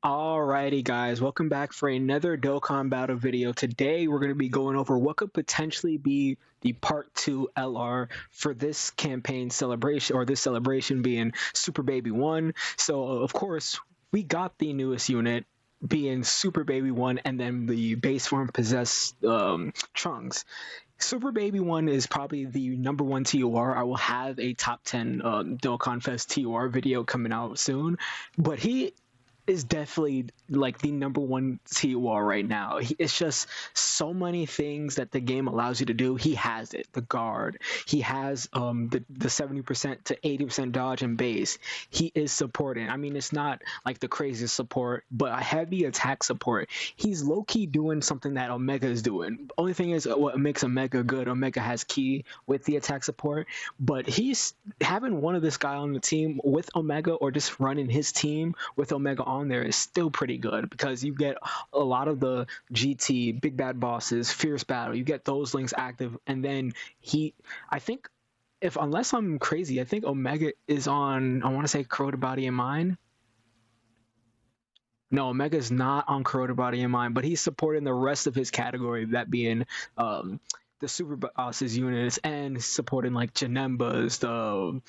Alrighty guys, welcome back for another Dokkan battle video. Today we're going to be going over what could potentially be the part 2 LR for this campaign celebration, or this celebration being Super Baby 1. So of course, we got the newest unit being Super Baby 1 and then the base form possessed Trunks. Super Baby 1 is probably the number 1 TOR. I will have a top 10 Dokkan Fest TOR video coming out soon, but he is definitely like the number 1 TOR right now. It's just so many things that the game allows you to do. He has it. The guard. He has the 70% to 80% dodge and base. He is supporting. I mean, it's not like the craziest support, but a heavy attack support. He's low-key doing something that Omega is doing. Only thing is what makes Omega good, Omega has key with the attack support, but he's having one of this guy on the team with Omega, or just running his team with Omega on there, is still pretty good, because you get a lot of the GT big bad bosses, fierce battle, you get those links active, and then I think, if unless I'm crazy, I think Omega is on, I want to say, Corroded Body and Mind. No, Omega's not on Corroded Body and Mind, but he's supporting the rest of his category, that being the super bosses units, and supporting like Janembas, the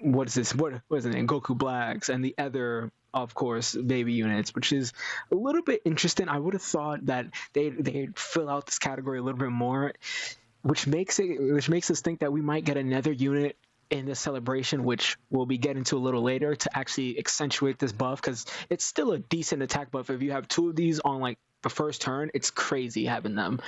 what is this? What is it? Goku Blacks, and the other, of course, baby units, which is a little bit interesting. I would have thought that they'd fill out this category a little bit more, which makes us think that we might get another unit in this celebration, which we'll be getting to a little later, to actually accentuate this buff, because it's still a decent attack buff. If you have two of these on like the first turn, it's crazy having them.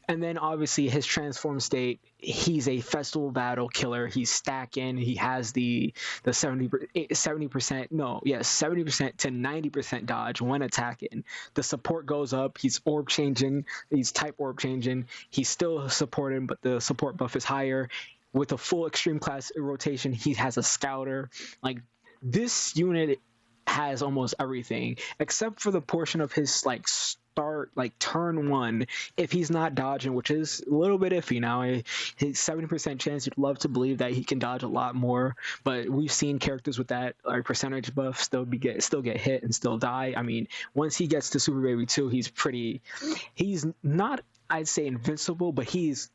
And then obviously his transform state, he's a festival battle killer. He's stacking. He has the 70%, no, yes, 70% to 90% dodge when attacking. The support goes up. He's orb changing. He's type orb changing. He's still supported, but the support buff is higher. With a full extreme class rotation, he has a scouter. Like, this unit has almost everything except for the portion of his like start, like turn 1, if he's not dodging, which is a little bit iffy now. His 70% chance, you'd love to believe that he can dodge a lot more, but we've seen characters with that like percentage buff still get hit and still die. I mean, once he gets to Super Baby 2, he's not, I'd say, invincible, but he's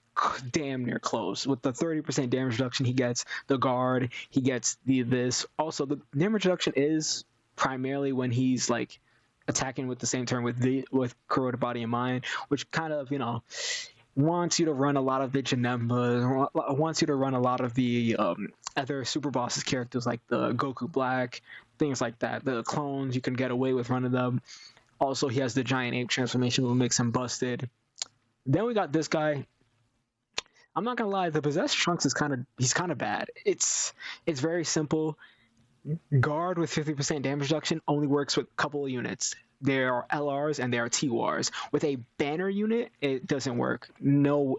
damn near close. With the 30% damage reduction he gets, the guard, he gets this. Also, the damage reduction is primarily when he's like attacking with the same turn with Corroded Body and Mind, which kind of, you know, wants you to run a lot of the Janemba, wants you to run a lot of the other super bosses characters like the Goku Black, things like that. The clones, you can get away with running them. Also, he has the giant ape transformation, which makes him busted. Then we got this guy. I'm not gonna lie, the possessed Trunks is kind of bad. It's very simple. Guard with 50% damage reduction only works with a couple of units. There are LRs and there are TORs. With a banner unit, it doesn't work. No,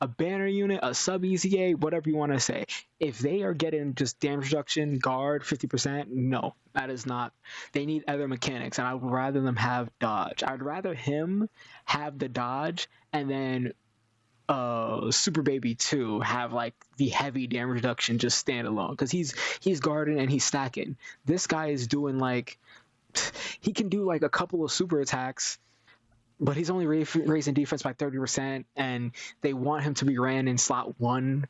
a banner unit, a sub EZA, whatever you want to say. If they are getting just damage reduction, guard 50%, no, that is not. They need other mechanics, and I would rather them have dodge. I'd rather him have the dodge, and then Super Baby 2 have like the heavy damage reduction just standalone, because he's guarding and he's stacking. This guy is doing like, he can do like a couple of super attacks, but he's only raising defense by 30%, and they want him to be ran in slot 1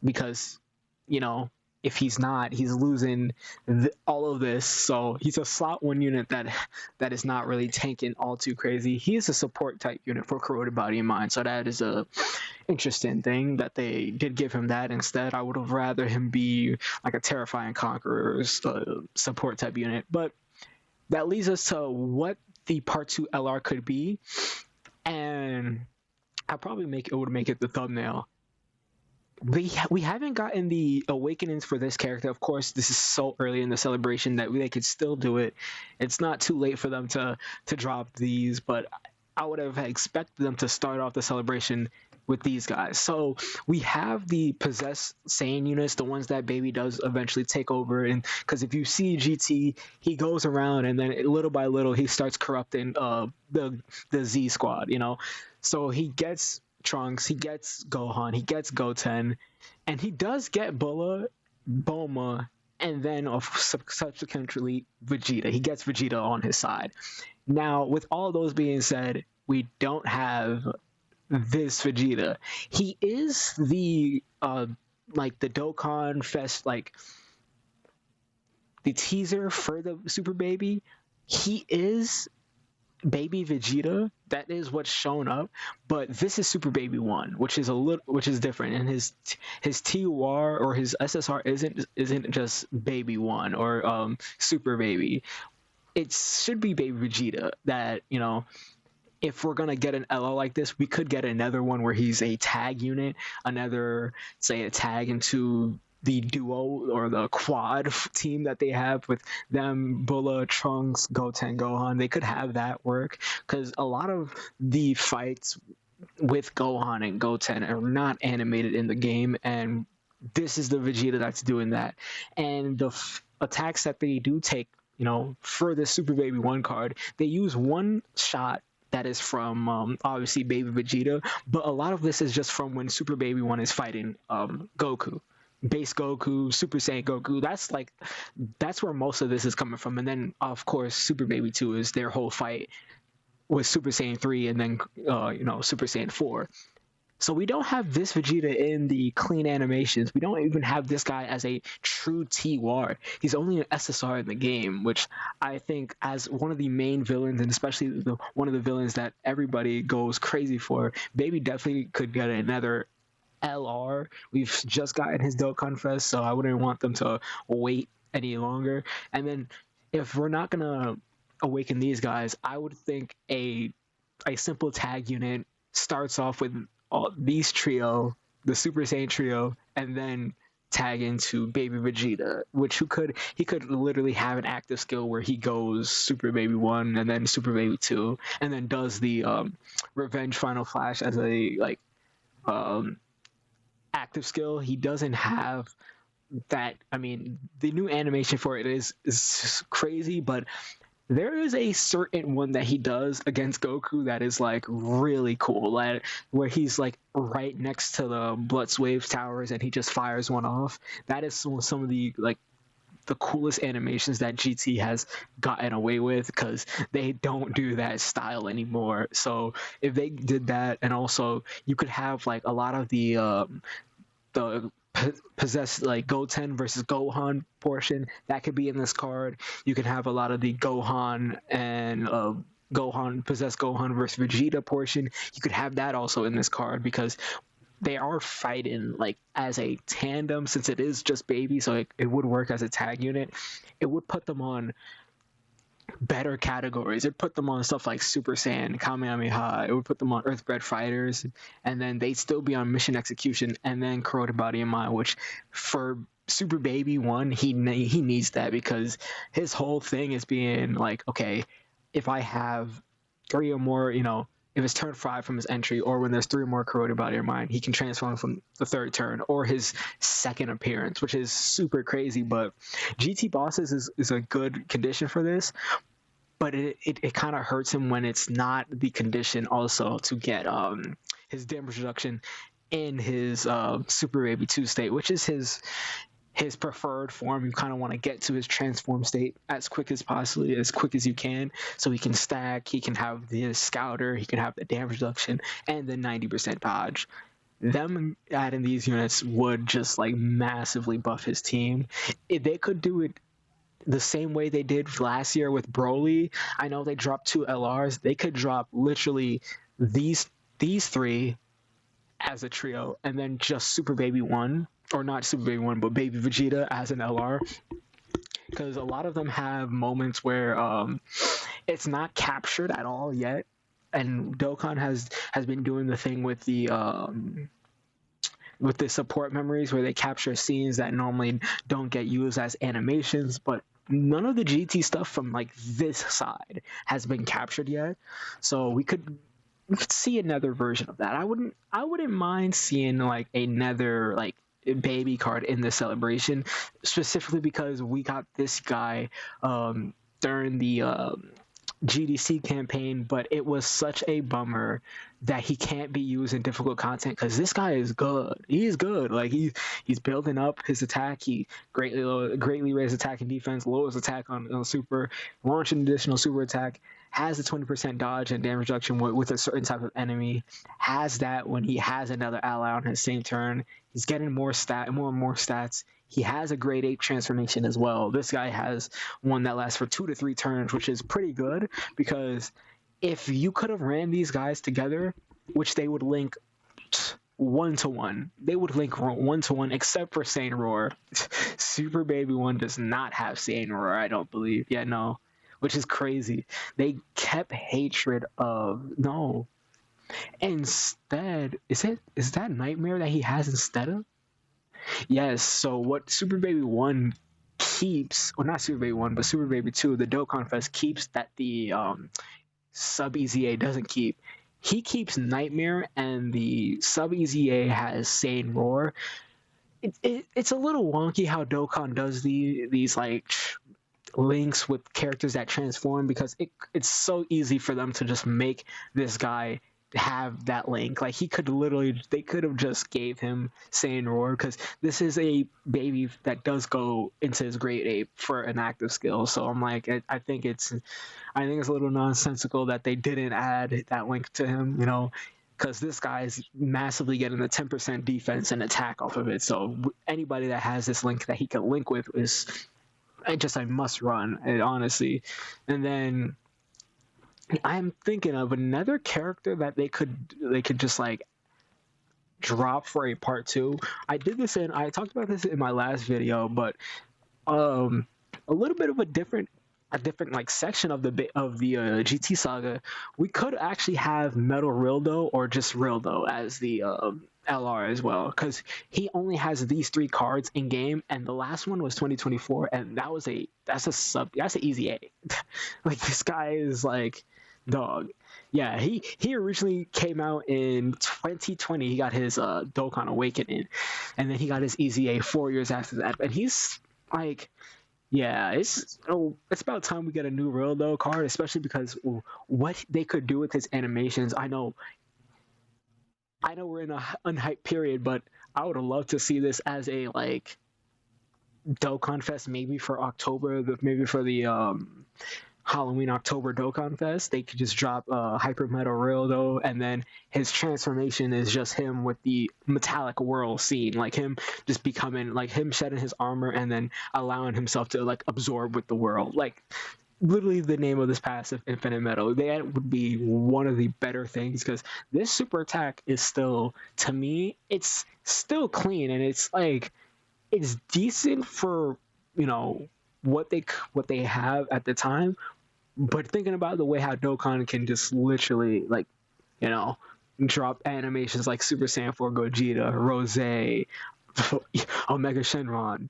because, you know, if he's not, he's losing all of this. So he's a slot 1 unit that is not really tanking all too crazy. He is a support type unit for Corroded Body and Mind, so that is a interesting thing that they did give him that instead. I would have rather him be like a Terrifying Conqueror's support type unit. But that leads us to what the part 2 LR could be, and I'll probably make it the thumbnail. We haven't gotten the awakenings for this character. Of course, this is so early in the celebration that they could still do it. It's not too late for them to drop these, but I would have expected them to start off the celebration with these guys. So we have the possessed Saiyan units, the ones that Baby does eventually take over. And because if you see GT, he goes around and then little by little he starts corrupting the Z squad, you know. So he gets Trunks, he gets Gohan, he gets Goten, and he does get Boma and then subsequently Vegeta. He gets Vegeta on his side. Now, with all those being said, we don't have this Vegeta. He is the like the Dokkan Fest, like the teaser for the Super Baby. He is Baby Vegeta. That is what's shown up, but this is Super Baby One, which is different. And his TUR or his SSR isn't just Baby One or Super Baby. It should be Baby Vegeta. That, you know, if we're gonna get an LL like this, we could get another one where he's a tag unit, another, say, a tag into the duo or the quad team that they have with them, Bulla, Trunks, Goten, Gohan. They could have that work, because a lot of the fights with Gohan and Goten are not animated in the game, and this is the Vegeta that's doing that. And the attacks that they do take, you know, for the Super Baby 1 card, they use one shot that is from obviously Baby Vegeta, but a lot of this is just from when Super Baby 1 is fighting Goku. Base Goku, Super Saiyan Goku. That's where most of this is coming from. And then of course Super Baby 2 is their whole fight with Super Saiyan 3 and then you know, Super Saiyan 4. So we don't have this Vegeta in the clean animations. We don't even have this guy as a true TUR. He's only an SSR in the game, which I think, as one of the main villains, and especially one of the villains that everybody goes crazy for, Baby definitely could get another LR. We've just gotten his Dokkan Fest, so I wouldn't want them to wait any longer. And then if we're not gonna awaken these guys, I would think a simple tag unit starts off with these trio, the Super Saiyan trio, and then tag into Baby Vegeta, which he could literally have an active skill where he goes Super Baby 1 and then Super Baby 2 and then does the Revenge Final Flash as a like active skill. He doesn't have that. I mean, the new animation for it is crazy, but there is a certain one that he does against Goku that is like really cool, like, where he's like right next to the Bloods Wave towers and he just fires one off. That is some of the like the coolest animations that GT has gotten away with, because they don't do that style anymore. So if they did that, and also you could have like a lot of the possess like Goten versus Gohan portion that could be in this card. You can have a lot of the Gohan and Gohan versus Vegeta portion. You could have that also in this card, because they are fighting like as a tandem, since it is just Baby, so it would work as a tag unit. It would put them on better categories. It put them on stuff like Super Saiyan, Kamehameha. It would put them on Earthbred Fighters, and then they'd still be on Mission Execution, and then Corroded Body and Mind, which for Super Baby 1, he needs that, because his whole thing is being like, okay, if I have 3 or more, you know, if it's turn 5 from his entry, or when there's 3 or more Corroded Body or Mind, he can transform from the 3rd turn or his 2nd appearance, which is super crazy. But GT Bosses is a good condition for this, but it kind of hurts him when it's not the condition also to get his damage reduction in his Super Baby 2 state, which is his preferred form. You kind of want to get to his transform state as quick as possibly, as quick as you can, so he can stack, he can have the scouter, he can have the damage reduction, and the 90% dodge. Them adding these units would just like massively buff his team. If they could do it the same way they did last year with Broly, I know they dropped 2 LRs. They could drop literally these 3 as a trio, and then just Super Baby 1, or not Super Baby 1, but Baby Vegeta as an LR. Because a lot of them have moments where it's not captured at all yet, and Dokkan has been doing the thing with the support memories, where they capture scenes that normally don't get used as animations, but none of the GT stuff from like this side has been captured yet. So we could see another version of that. I wouldn't mind seeing like another like Baby card in the celebration, specifically because we got this guy during the GDC campaign, but it was such a bummer that he can't be used in difficult content because this guy is good. He is good. Like he's building up his attack. He greatly raised attack and defense, lowers attack on super, launch an additional super attack, has a 20% dodge and damage reduction with a certain type of enemy. Has that when he has another ally on his same turn. He's getting more and more stats. He has a grade 8 transformation as well. This guy has one that lasts for 2 to 3 turns, which is pretty good because if you could have ran these guys together, which they would link 1-to-1, they would link 1-to-1 except for Sane Roar. Super Baby 1 does not have Sane Roar, I don't believe. Yeah, no. Which is crazy. They kept hatred of no. Instead, is that Nightmare that he has instead of? Yes, so what Super Baby 1 keeps, well, not Super Baby 1, but Super Baby 2, the Dokkan Fest keeps that the sub EZA doesn't keep. He keeps Nightmare, and the sub EZA has Sane Roar. It's a little wonky how Dokkan does these like links with characters that transform because it's so easy for them to just make this guy have that link. Like they could have just gave him Saiyan Roar because this is a baby that does go into his grade 8 for an active skill. So I'm like, I think it's a little nonsensical that they didn't add that link to him, because this guy is massively getting the 10% defense and attack off of it. So anybody that has this link that he can link with is just a must run, honestly. And then I'm thinking of another character that they could just like drop for a part 2. I talked about this in my last video, but a little bit of a different like section of the GT saga. We could actually have Metal Rildo or just Rildo as the LR as well, because he only has these 3 cards in game, and the last one was 2024, and that's an easy A. Like, this guy is like dog. Yeah, he originally came out in 2020. He got his Dokkan Awakening, and then he got his EZA 4 years after that. And he's like, yeah, it's about time we get a new Rildo card, especially because what they could do with his animations. I know we're in a unhyped period, but I would love to see this as a like Dokkan Fest, maybe for October, maybe for the Halloween October Dokkan Fest. They could just drop Hyper Metal Rildo, and then his transformation is just him with the metallic whirl scene, like him just becoming like him shedding his armor and then allowing himself to like absorb with the world. Like, literally the name of this passive, Infinite Metal. That would be one of the better things, because this super attack is still, to me, it's still clean, and it's like it's decent for what they have at the time. But thinking about the way how Dokkan can just literally like drop animations like Super Saiyan 4 Gogeta, Rose, Omega Shenron,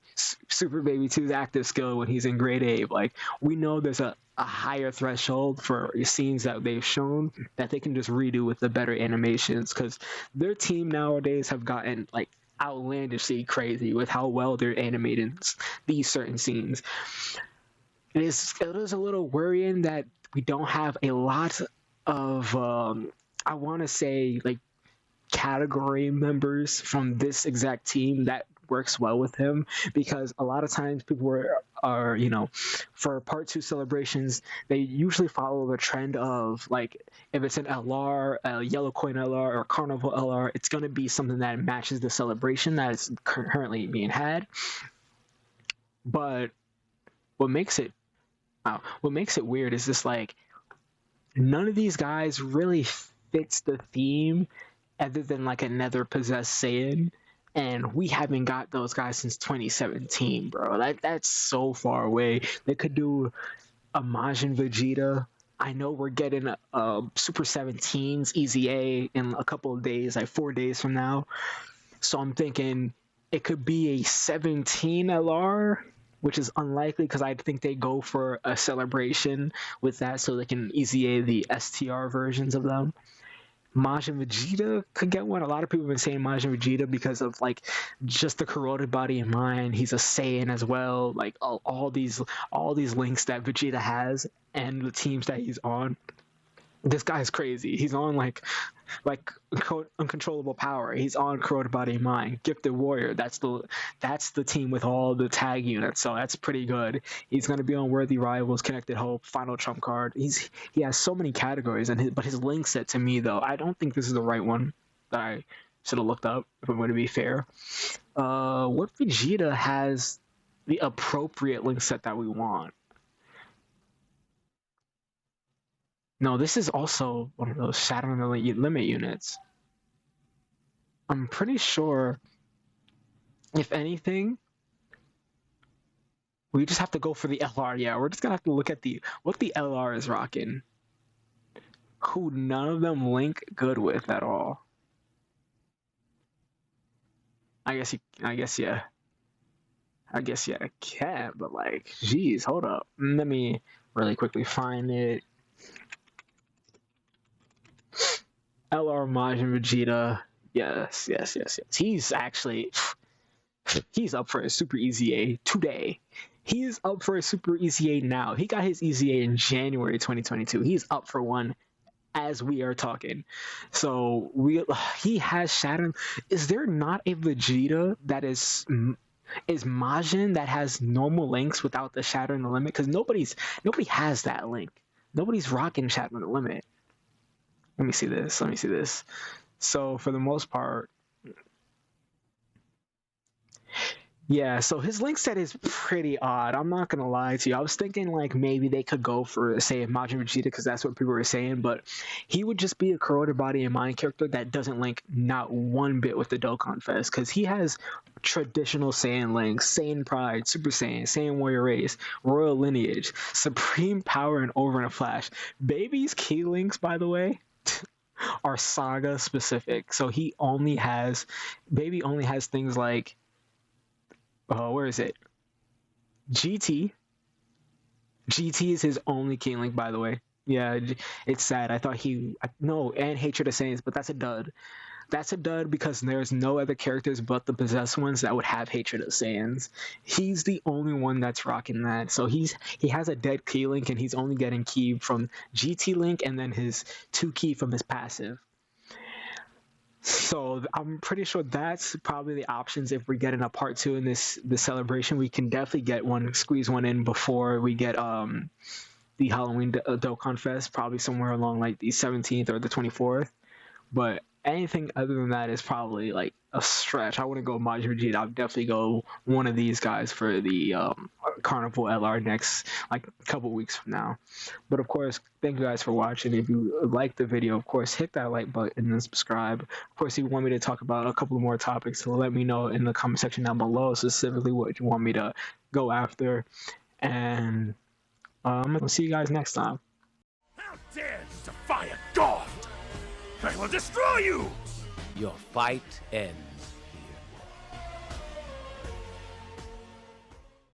Super Baby 2's active skill when he's in grade 8. Like, we know there's a higher threshold for scenes that they've shown that they can just redo with the better animations, because their team nowadays have gotten like outlandishly crazy with how well they're animating these certain scenes. It is a little worrying that we don't have a lot of I want to say like category members from this exact team that works well with him, because a lot of times people are for part 2 celebrations, they usually follow the trend of like, if it's an LR, a yellow coin LR or carnival LR, it's going to be something that matches the celebration that is currently being had. But what makes it weird is just like none of these guys really fits the theme other than like another possessed Saiyan, and we haven't got those guys since 2017, bro. That's so far away. They could do a Majin Vegeta. I know we're getting a Super 17's EZA in a couple of days, like 4 days from now. So I'm thinking it could be a 17 LR, which is unlikely because I think they go for a celebration with that so they can EZA the STR versions of them. Majin Vegeta could get one. A lot of people have been saying Majin Vegeta because of like just the corroded body and mind. He's a Saiyan as well. Like all these links that Vegeta has and the teams that he's on. This guy's crazy. He's on like uncontrollable power. He's on corroded body and mind. Gifted warrior. That's the team with all the tag units. So that's pretty good. He's gonna be on worthy rivals, connected hope, final trump card. He has so many categories, but his link set to me though, I don't think this is the right one that I should have looked up. If I'm going to be fair, what Vegeta has the appropriate link set that we want? No, this is also one of those Shattering the Limit units. I'm pretty sure, if anything, we just have to go for the LR. Yeah, we're just gonna have to look at what the LR is rocking. Who none of them link good with at all. I guess yeah. I guess yeah, I can, but like, geez, hold up. Let me really quickly find it. LR Majin Vegeta. Yes. He's up for a Super EZA today. He's up for a Super EZA now. He got his EZA in January 2022. He's up for one as we are talking. So he has Shadow. Is there not a Vegeta that is Majin that has normal links without the Shadow in the Limit? Because nobody has that link. Nobody's rocking Shadow in the Limit. Let me see this. So for the most part, yeah, so his link set is pretty odd. I'm not gonna lie to you. I was thinking like maybe they could go for say Majin Vegeta because that's what people were saying, but he would just be a corroded body and mind character that doesn't link not one bit with the Dokkan Fest because he has traditional Saiyan links, Saiyan Pride, Super Saiyan, Saiyan Warrior Race, Royal Lineage, Supreme Power, and Over in a Flash. Baby's key links, by the way, are Saga specific. So Baby only has things like where is it? GT. GT is his only key link, by the way. Yeah, it's sad. I thought no, and Hatred of Saiyans, but that's a dud. That's a dud because there's no other characters but the possessed ones that would have Hatred of Saiyans. He's the only one that's rocking that. So he has a dead key link and he's only getting key from GT link and then his 2 key from his passive. So I'm pretty sure that's probably the options if we're getting a part 2 in this celebration. We can definitely squeeze one in before we get the Halloween Dokkan Fest, probably somewhere along like the 17th or the 24th. But anything other than that is probably like a stretch. I wouldn't go Majin Vegeta. I'd definitely go one of these guys for the Carnival LR next like couple weeks from now. But of course, thank you guys for watching. If you liked the video, of course, hit that like button and subscribe. Of course, if you want me to talk about a couple more topics, so let me know in the comment section down below specifically what you want me to go after. And we'll see you guys next time. How dare you defy a god! I will destroy you! Your fight ends.